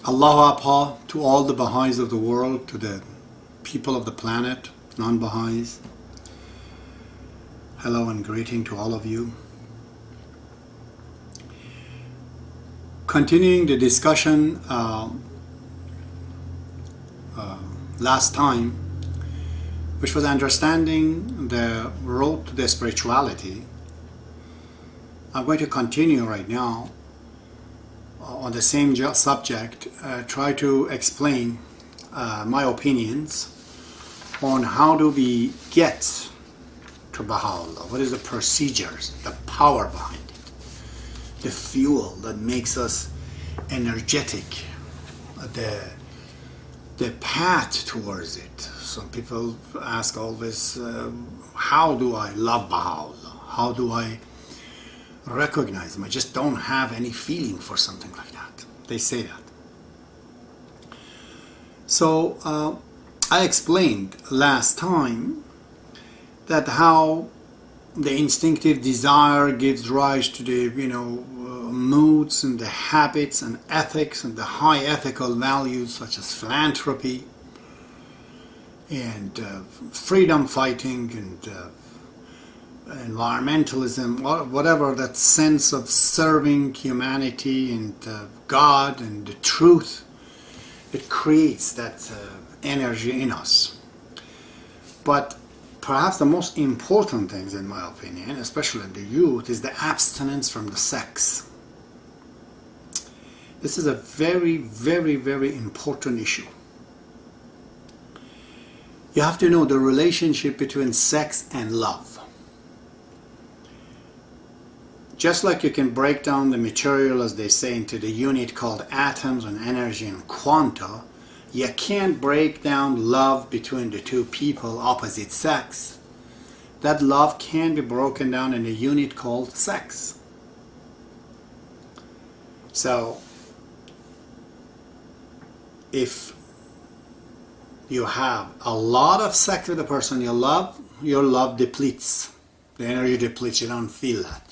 Allahu Akbar to all the Baha'is of the world, to the people of the planet, non-Baha'is. Hello and greeting to all of you. Continuing the discussion last time, which was understanding the road to the spirituality, I'm going to continue right now on the same subject, try to explain my opinions on how do we get to Bahaullah. What is the procedures, the power behind it, the fuel that makes us energetic, the path towards it. Some people ask always, how do I love Bahaullah? How do I recognize him? I just don't have any feeling for something like that. They say that. So I explained last time that how the instinctive desire gives rise to the moods and the habits and ethics and the high ethical values such as philanthropy and freedom fighting and environmentalism, whatever, that sense of serving humanity and God and the truth. It creates that energy in us. But perhaps the most important things, in my opinion, especially in the youth, is the abstinence from the sex. This is a very, very, very important issue. You have to know the relationship between sex and love. Just like you can break down the material, as they say, into the unit called atoms and energy and quanta, you can't break down love between the two people, opposite sex. That love can be broken down in a unit called sex. So, if you have a lot of sex with a person you love, your love depletes. The energy depletes. You don't feel that.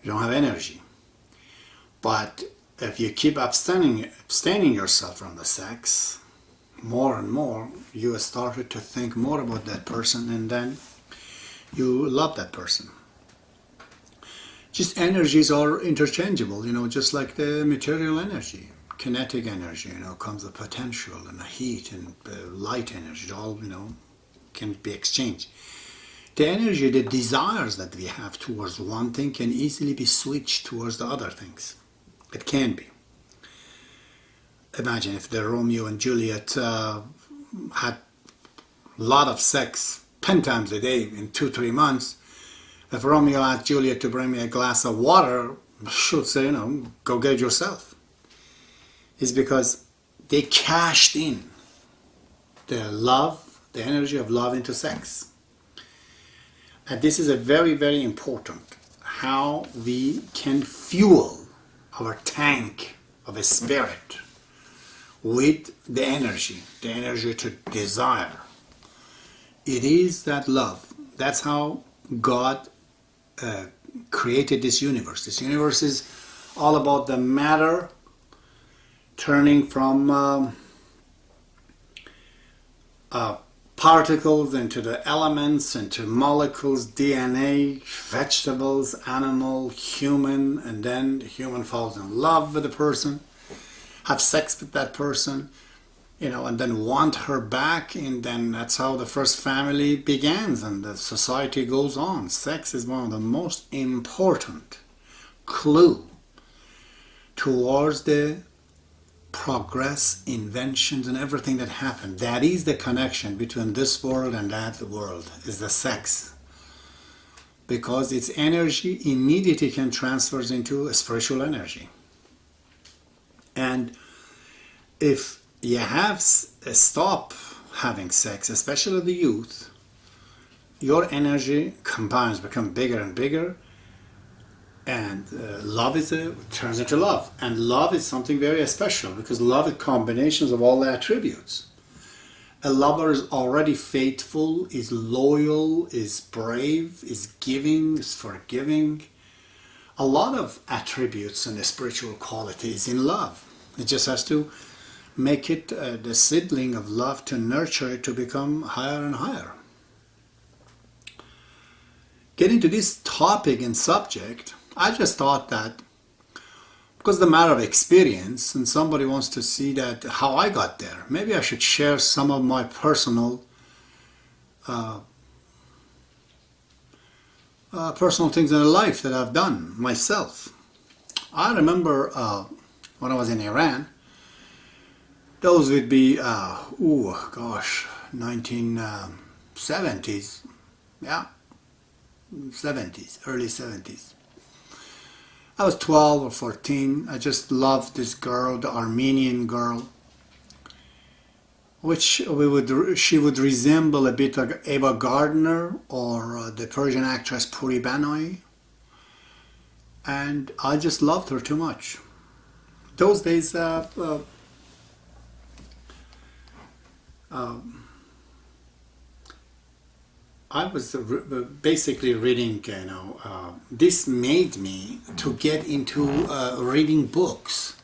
You don't have energy. But if you keep abstaining yourself from the sex, more and more, you started to think more about that person, and then you love that person. Just energies are interchangeable, just like the material energy. Kinetic energy, comes the potential and the heat and the light energy, all, can be exchanged. The energy, the desires that we have towards one thing can easily be switched towards the other things. It can be. Imagine if the Romeo and Juliet had a lot of sex 10 times a day in 2-3 months. If Romeo asked Juliet to bring me a glass of water, she would say, go get it yourself. It's because they cashed in the love, the energy of love into sex. And this is a very, very important, how we can fuel our tank of a spirit with the energy to desire. It is that love. That's how God created this universe. This universe is all about the matter turning from particles into the elements, into molecules, DNA, vegetables, animal, human, and then the human falls in love with the person, have sex with that person, and then want her back, and then that's how the first family begins and the society goes on. Sex is one of the most important clue towards the progress, inventions, and everything that happened. That is the connection between this world and that world, is the sex. Because its energy immediately can transfer into a spiritual energy. And if you have stop having sex, especially the youth, your energy combines, become bigger and bigger, and love turns into love. And love is something very special, because love is combinations of all the attributes. A lover is already faithful, is loyal, is brave, is giving, is forgiving. A lot of attributes and the spiritual qualities in love. It just has to make it the seedling of love to nurture it to become higher and higher. Getting to this topic and subject, I just thought that because the matter of experience and somebody wants to see that how I got there, maybe I should share some of my personal things in life that I've done myself. I remember when I was in Iran, those would be 1970s, yeah, 70s, early 70s. I was 12 or 14. I just loved this girl, the Armenian girl, which she would resemble a bit like Ava Gardner or the Persian actress Puri Banoi, and I just loved her too much. Those days, I was basically reading, this made me to get into reading books.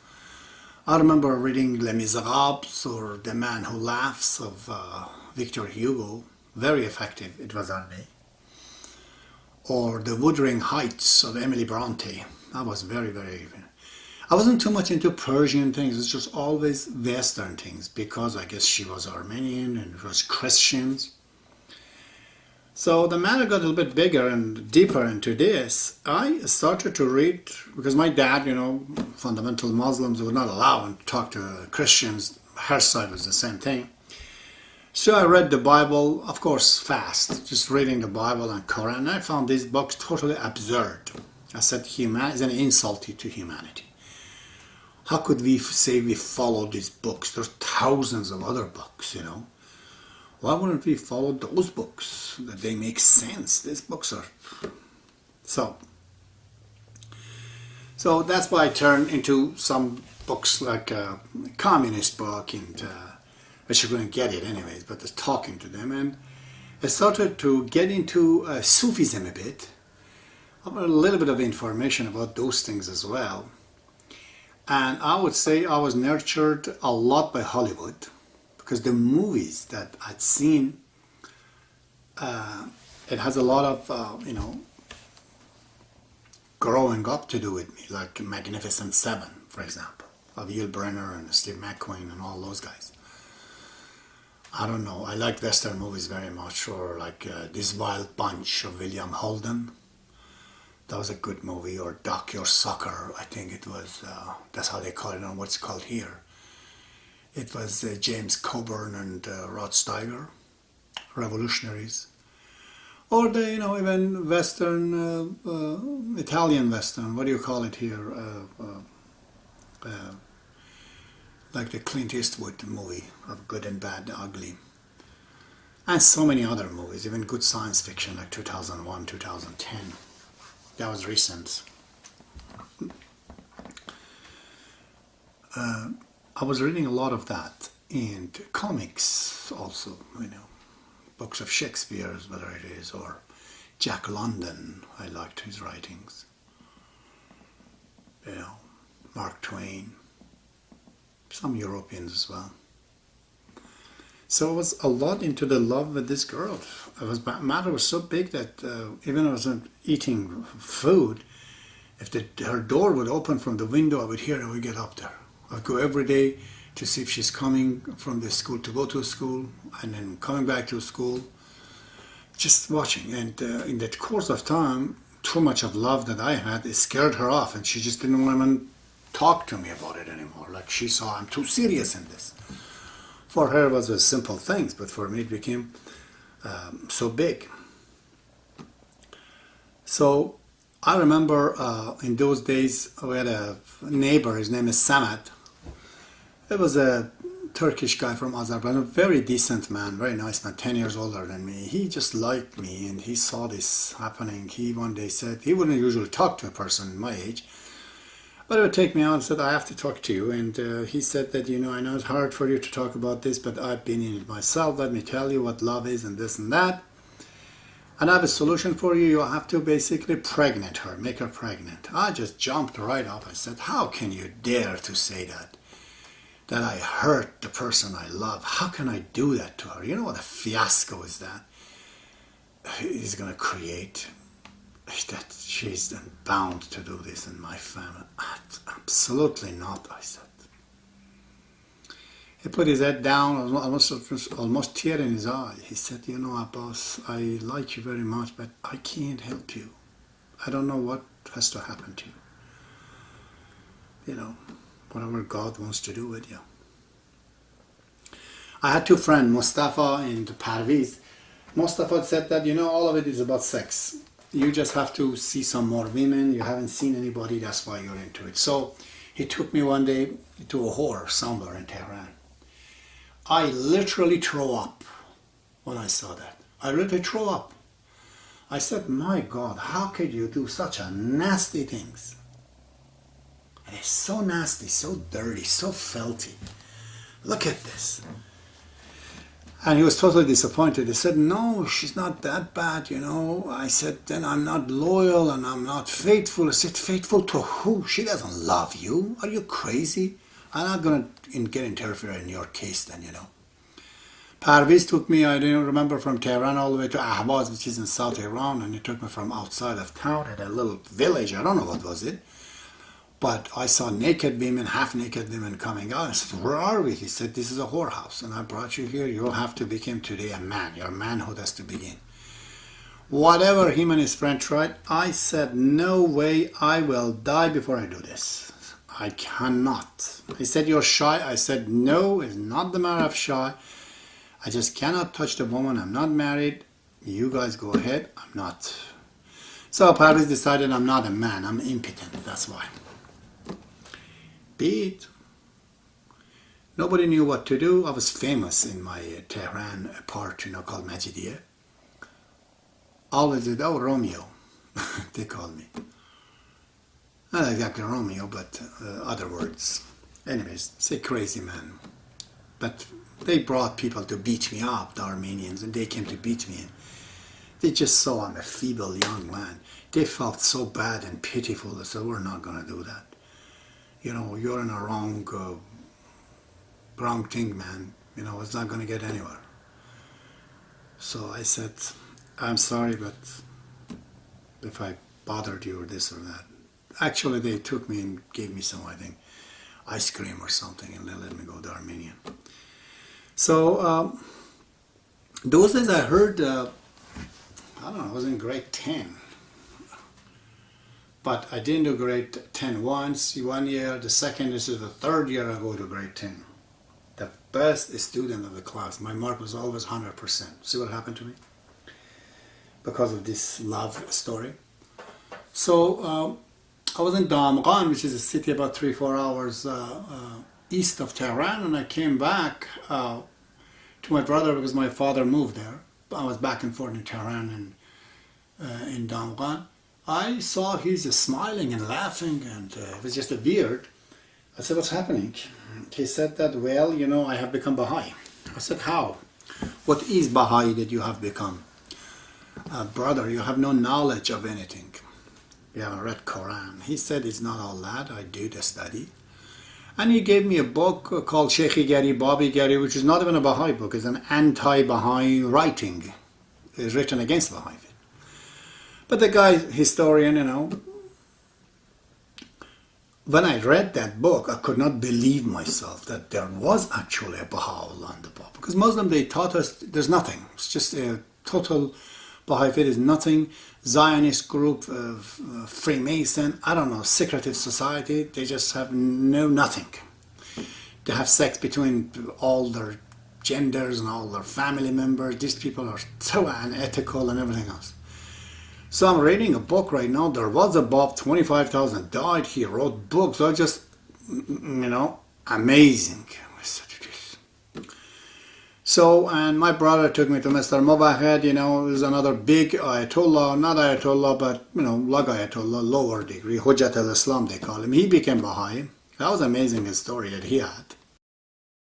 I remember reading Les Miserables or The Man Who Laughs of Victor Hugo, very effective it was on me. Or The Wuthering Heights of Emily Bronte. That was very, very... I wasn't too much into Persian things, it's just always Western things, because I guess she was Armenian and it was Christians. So the matter got a little bit bigger and deeper into this. I started to read, because my dad, fundamental Muslims would not allow him to talk to Christians. Her side was the same thing. So I read the Bible, of course, fast, just reading the Bible and Quran. And I found these books totally absurd. I said, humanity is an insult to humanity. How could we say we follow these books? There's thousands of other books, Why wouldn't we follow those books? That they make sense. These books are... So that's why I turned into some books like a communist book, and but you couldn't get it anyways, but just talking to them. And I started to get into Sufism a bit. I have a little bit of information about those things as well. And I would say I was nurtured a lot by Hollywood, because the movies that I'd seen, it has a lot of, growing up to do with me, like Magnificent Seven, for example, of Yul Brynner and Steve McQueen and all those guys. I don't know, I like Western movies very much, or like This Wild Bunch of William Holden. That was a good movie, or Duck Your Sucker, I think it was, that's how they call it, and what's called here. It was James Coburn and Rod Steiger, revolutionaries. Or the, even Western, Italian Western, what do you call it here? Like the Clint Eastwood movie of Good and Bad, Ugly. And so many other movies, even good science fiction like 2001, 2010. That was recent. I was reading a lot of that, and comics also, books of Shakespeare's, whether it is, or Jack London, I liked his writings. Mark Twain, some Europeans as well. So I was a lot into the love with this girl. Matter was so big that even I wasn't eating food, if her door would open from the window, I would hear her, we get up there. I'd go every day to see if she's coming from the school to go to school, and then coming back to school, just watching. And in that course of time, too much of love that I had, it scared her off, and she just didn't want to even talk to me about it anymore. Like she saw I'm too serious in this. For her it was simple things, but for me it became so big. So I remember in those days we had a neighbor, his name is Samet. It was a Turkish guy from Azerbaijan, a very decent man, very nice man, 10 years older than me. He just liked me, and he saw this happening. He one day said, he wouldn't usually talk to a person my age, but he would take me out and said, I have to talk to you. And he said that, I know it's hard for you to talk about this, but I've been in it myself. Let me tell you what love is and this and that. And I have a solution for you. You have to basically pregnant her, make her pregnant. I just jumped right up. I said, how can you dare to say that? that I hurt the person I love. How can I do that to her? You know what a fiasco is that? He's going to create that she's then bound to do this in my family. Absolutely not, I said. He put his head down, almost tear in his eye. He said, you know, Abbas, I like you very much, but I can't help you. I don't know what has to happen to you. You know, whatever God wants to do with you. I had two friends, Mustafa and Parviz. Mustafa said that, you know, all of it is about sex. You just have to see some more women. You haven't seen anybody, that's why you're into it. So he took me one day to a whore somewhere in Tehran. I literally threw up when I saw that. I literally threw up. I said, my God, how could you do such a nasty things? And it's so nasty, so dirty, so filthy. Look at this. And he was totally disappointed. He said, no, she's not that bad, you know. I said, then I'm not loyal and I'm not faithful. I said, faithful to who? She doesn't love you. Are you crazy? I'm not going to get interfere in your case then, you know. Parviz took me, I don't remember, from Tehran all the way to Ahvaz, which is in South Iran, and he took me from outside of town at a little village. I don't know what was it. But I saw naked women, half-naked women coming out. I said, where are we? He said, this is a whorehouse, and I brought you here. You'll have to become today a man. Your manhood has to begin. Whatever him and his friend tried, I said, no way, I will die before I do this. I cannot. He said, you're shy. I said, no, it's not the matter of shy. I just cannot touch the woman. I'm not married. You guys go ahead. I'm not. So Paris decided I'm not a man. I'm impotent. That's why. Be it. Nobody knew what to do. I was famous in my Tehran part, you know, called Majidiyah. Always said, oh, Romeo. They called me. Not exactly Romeo, but other words. Anyways, say crazy man. But they brought people to beat me up, the Armenians, and they came to beat me. And they just saw I'm a feeble young man. They felt so bad and pitiful. They said, we're not going to do that. You know, you're in a wrong thing, man. You know, it's not going to get anywhere. So I said, I'm sorry, but if I bothered you or this or that. Actually, they took me and gave me some, I think, ice cream or something, and they let me go to Armenia. So, those days I heard, I don't know, I was in grade 10. But I didn't do grade 10 once, 1 year, the second, this is the third year I go to grade 10. The best student of the class. My mark was always 100%. See what happened to me? Because of this love story. So, I was in Damghan, which is a city about 3-4 hours east of Tehran, and I came back to my brother because my father moved there. I was back and forth in Tehran and in Damghan. I saw he's smiling and laughing, and it was just weird. I said, what's happening? He said that, well, you know, I have become Baha'i. I said, how? What is Baha'i that you have become? Brother, you have no knowledge of anything. You haven't read Quran. He said, it's not all that. I do the study. And he gave me a book called Sheikhi Gari, Babi Gari, which is not even a Baha'i book. It's an anti-Baha'i writing. It's written against Baha'i. But the guy, historian, you know, when I read that book, I could not believe myself that there was actually a Baha'ullah in the book. Because Muslim, they taught us there's nothing. It's just a total Baha'i faith is nothing. Zionist group, Freemason, I don't know, secretive society, they just have nothing. They have sex between all their genders and all their family members. These people are so unethical and everything else. So I'm reading a book right now. There was a Bob, 25,000 died. He wrote books. So just, you know, amazing. So, and my brother took me to Mr. Movahed, you know, is another big Ayatollah, not Ayatollah, but, you know, like Ayatollah, lower degree, Hujjat al-Islam they call him. He became Baha'i. That was amazing, his story that he had.